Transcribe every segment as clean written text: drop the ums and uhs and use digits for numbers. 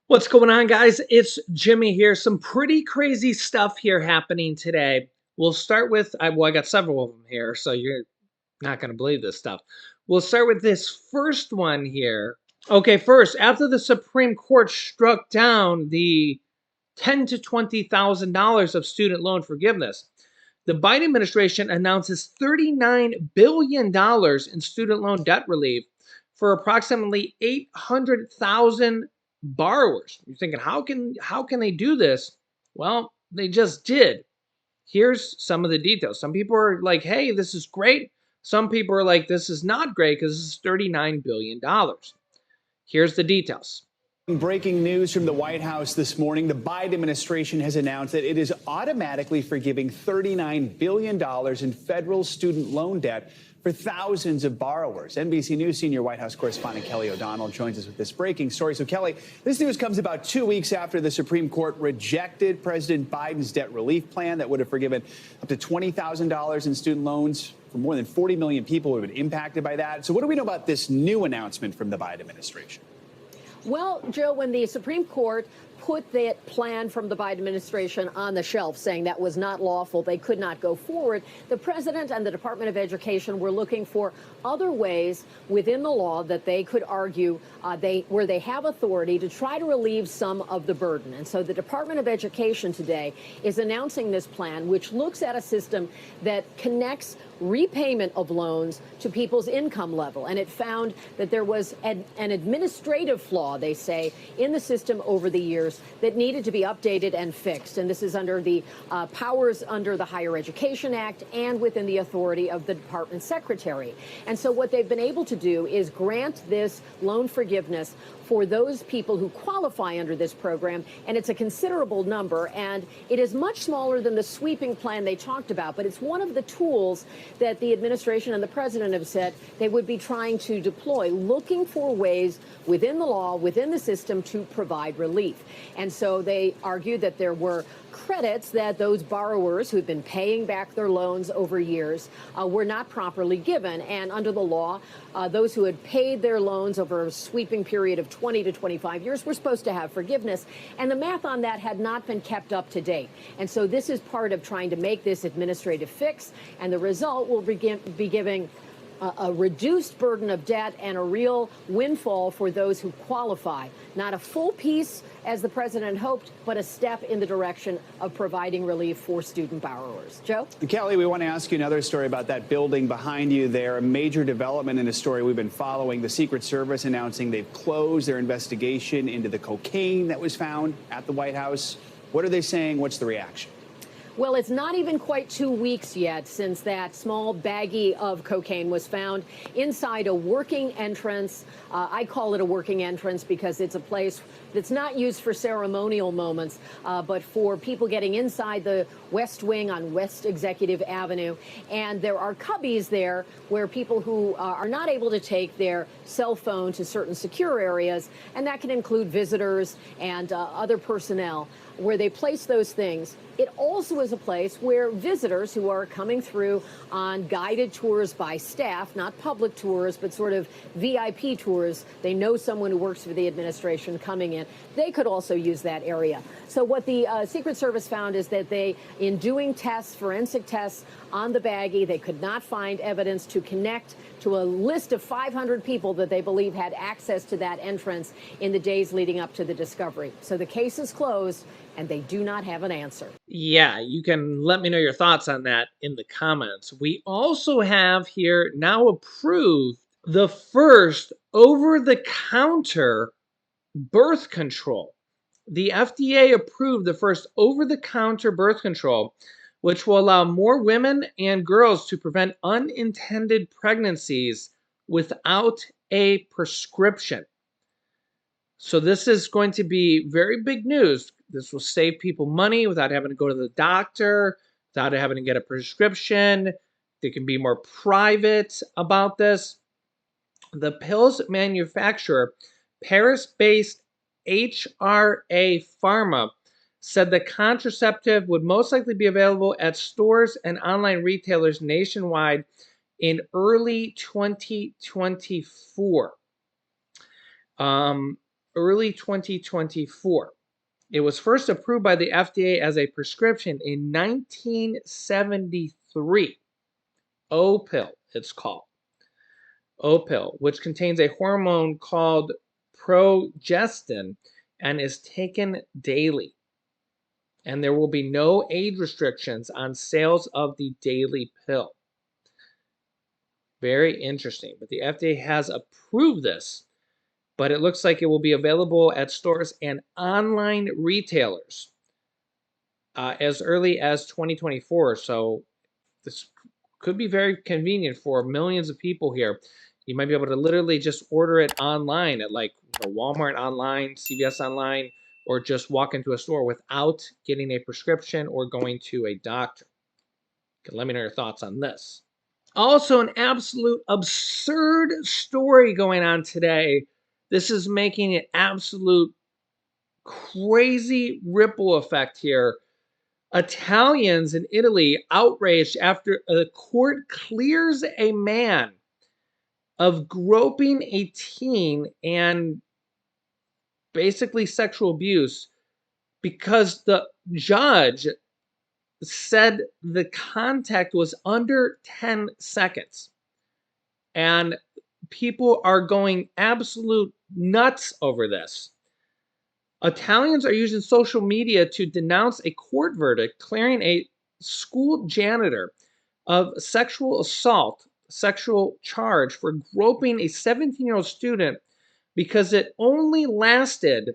What's going on, guys? It's Jimmy here. Some pretty crazy stuff here happening today. We'll start with, I got several of them here, so you're not going to believe this stuff. We'll start with this first one here. Okay, first, after the Supreme Court struck down the $10,000 to $20,000 of student loan forgiveness, the Biden administration announces $39 billion in student loan debt relief for approximately 800,000 borrowers. You're thinking, how can they do this? Well, they just did. Here's some of the details. Some people are like, hey, this is great. Some people are like, this is not great because this is $39 billion. Here's the details. Breaking news from the White House this morning. The Biden administration has announced that it is automatically forgiving $39 billion in federal student loan debt for thousands of borrowers. NBC News senior White House correspondent Kelly O'Donnell joins us with this breaking story. So, Kelly, this news comes about 2 weeks after the Supreme Court rejected President Biden's debt relief plan that would have forgiven up to $20,000 in student loans for more than 40 million people who have been impacted by that. So what do we know about this new announcement from the Biden administration? Well, Joe, when the Supreme Court put that plan from the Biden administration on the shelf, saying that was not lawful, they could not go forward, the president and the Department of Education were looking for other ways within the law that they could argue where they have authority to try to relieve some of the burden. And so the Department of Education today is announcing this plan, which looks at a system that connects repayment of loans to people's income level. And it found that there was an administrative flaw, they say, in the system over the years that needed to be updated and fixed. And this is under the powers under the Higher Education Act and within the authority of the department secretary. And so what they've been able to do is grant this loan forgiveness for those people who qualify under this program, and it's a considerable number, and it is much smaller than the sweeping plan they talked about, but it's one of the tools that the administration and the president have said they would be trying to deploy, looking for ways within the law, within the system, to provide relief. And so they argued that there were credits that those borrowers who've been paying back their loans over years were not properly given. And under the law, those who had paid their loans over a sweeping period of 20 to 25 years were supposed to have forgiveness. And the math on that had not been kept up to date. And so this is part of trying to make this administrative fix. And the result will be giving a reduced burden of debt and a real windfall for those who qualify. Not a full piece, as the president hoped, but a step in the direction of providing relief for student borrowers. Joe? Kelly, we want to ask you another story about that building behind you there. A major development in a story we've been following. The Secret Service announcing they've closed their investigation into the cocaine that was found at the White House. What are they saying? What's the reaction? Well, it's not even quite 2 weeks yet since that small baggie of cocaine was found inside a working entrance. I call it a working entrance because it's a place that's not used for ceremonial moments, but for people getting inside the West Wing on West Executive Avenue. And there are cubbies there where people who are not able to take their cell phone to certain secure areas, and that can include visitors and other personnel, where they place those things. It also is a place where visitors who are coming through on guided tours by staff, not public tours, but sort of VIP tours, they know someone who works for the administration coming in, they could also use that area. So what the Secret Service found is that they, in doing tests, forensic tests on the baggie, they could not find evidence to connect to a list of 500 people that they believe had access to that entrance in the days leading up to the discovery. So the case is closed, and they do not have an answer. Yeah, you can let me know your thoughts on that in the comments. We also have here now approved the first over-the-counter birth control. The FDA approved the first over-the-counter birth control, which will allow more women and girls to prevent unintended pregnancies without a prescription. So this is going to be very big news. This will save people money without having to go to the doctor, without having to get a prescription. They can be more private about this. The pills manufacturer, Paris-based HRA Pharma, said the contraceptive would most likely be available at stores and online retailers nationwide in early 2024. early 2024. It was first approved by the FDA as a prescription in 1973. O-pill, it's called. O-pill, which contains a hormone called progestin and is taken daily. And there will be no age restrictions on sales of the daily pill. Very interesting. But the FDA has approved this, but it looks like it will be available at stores and online retailers as early as 2024. So this could be very convenient for millions of people here. You might be able to literally just order it online at like Walmart online, CVS online, or just walk into a store without getting a prescription or going to a doctor. Let me know your thoughts on this. Also, an absolute absurd story going on today. This is making an absolute crazy ripple effect here. Italians in Italy outraged after a court clears a man of groping a teen and basically sexual abuse because the judge said the contact was under 10 seconds. And people are going absolute nuts over this. Italians are using social media to denounce a court verdict clearing a school janitor of sexual assault, sexual charge for groping a 17-year-old student because it only lasted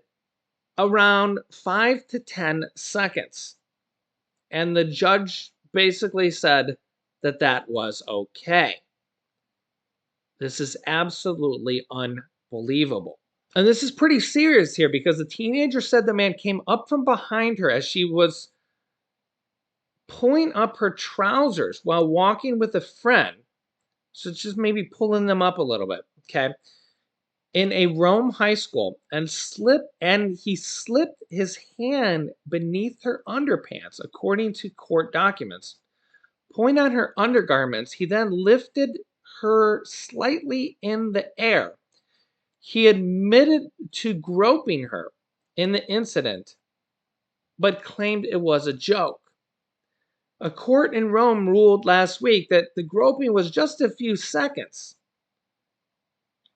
around 5 to 10 seconds. And the judge basically said that that was okay. This is absolutely unbelievable. And this is pretty serious here because the teenager said the man came up from behind her as she was pulling up her trousers while walking with a friend. So it's just maybe pulling them up a little bit, okay? In a Rome high school and he slipped his hand beneath her underpants, according to court documents. Pulling on her undergarments, he then lifted her slightly in the air. He admitted to groping her in the incident, but claimed it was a joke. A court in Rome ruled last week that the groping was just a few seconds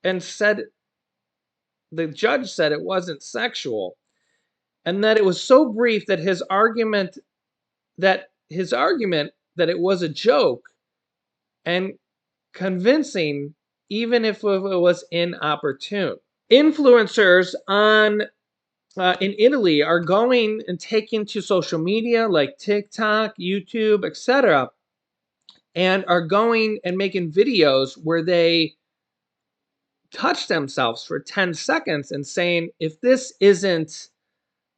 and said the judge said it wasn't sexual and that it was so brief that his argument that it was a joke and convincing even if it was inopportune. Influencers in Italy are going and taking to social media like TikTok, YouTube, etc., and are going and making videos where they touch themselves for 10 seconds and saying, if this isn't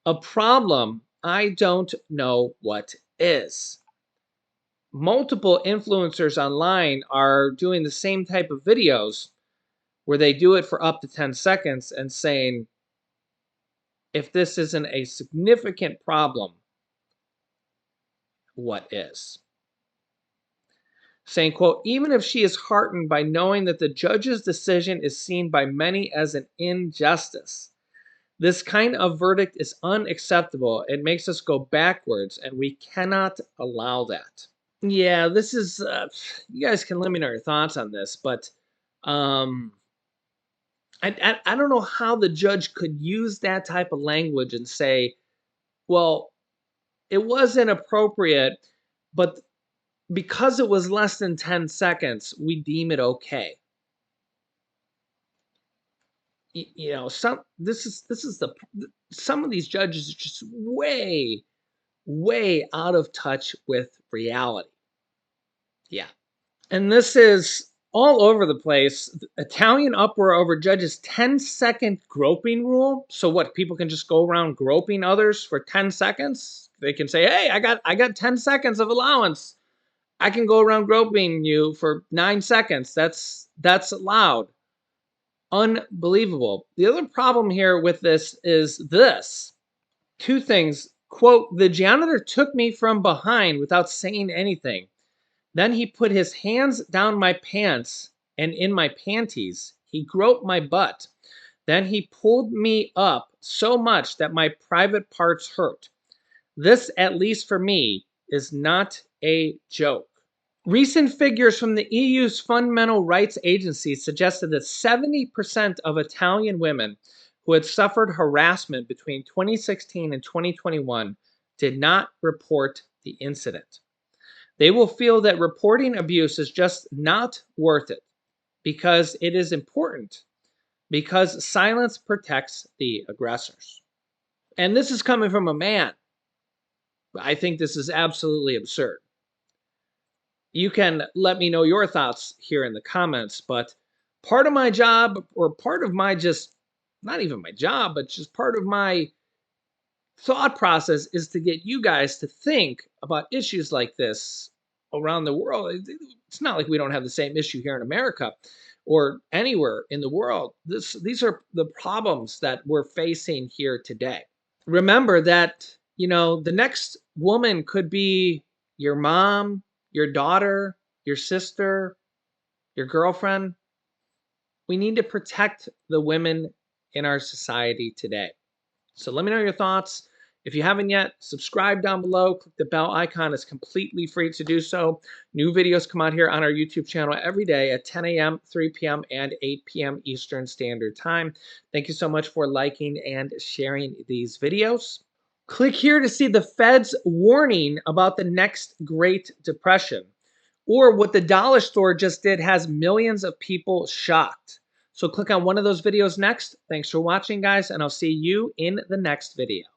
a problem, I don't know what is. Multiple influencers online are doing the same type of videos where they do it for up to 10 seconds and saying, if this isn't a significant problem, what is? Saying, quote, even if she is heartened by knowing that the judge's decision is seen by many as an injustice, this kind of verdict is unacceptable. It makes us go backwards, and we cannot allow that. Yeah, this is, you guys can let me know your thoughts on this, but I don't know how the judge could use that type of language and say, well, it was inappropriate, but because it was less than 10 seconds, we deem it okay. You know, some of these judges are just way out of touch with reality. Yeah. And this is all over the place. Italian uproar over judge's 10-second groping rule. So what, people can just go around groping others for 10 seconds? They can say, hey, I got 10 seconds of allowance. I can go around groping you for 9 seconds. That's allowed. Unbelievable. The other problem here with this is this. Two things. Quote, the janitor took me from behind without saying anything. Then he put his hands down my pants and in my panties. He groped my butt. Then he pulled me up so much that my private parts hurt. This, at least for me, is not a joke. Recent figures from the EU's Fundamental Rights Agency suggested that 70% of Italian women who had suffered harassment between 2016 and 2021 did not report the incident. They will feel that reporting abuse is just not worth it because it is important, because silence protects the aggressors. And this is coming from a man. I think this is absolutely absurd. You can let me know your thoughts here in the comments, but part of my job, or part of my just, not even my job, but just part of my thought process is to get you guys to think about issues like this around the world. It's not like we don't have the same issue here in America or anywhere in the world. These are the problems that we're facing here today. Remember that, the next woman could be your mom, your daughter, your sister, your girlfriend. We need to protect the women in our society today. So let me know your thoughts. If you haven't yet, subscribe down below. Click the bell icon. It's completely free to do so. New videos come out here on our YouTube channel every day at 10 a.m., 3 p.m., and 8 p.m. Eastern Standard Time. Thank you so much for liking and sharing these videos. Click here to see the Fed's warning about the next Great Depression, or what the dollar store just did has millions of people shocked. So click on one of those videos next. Thanks for watching, guys, and I'll see you in the next video.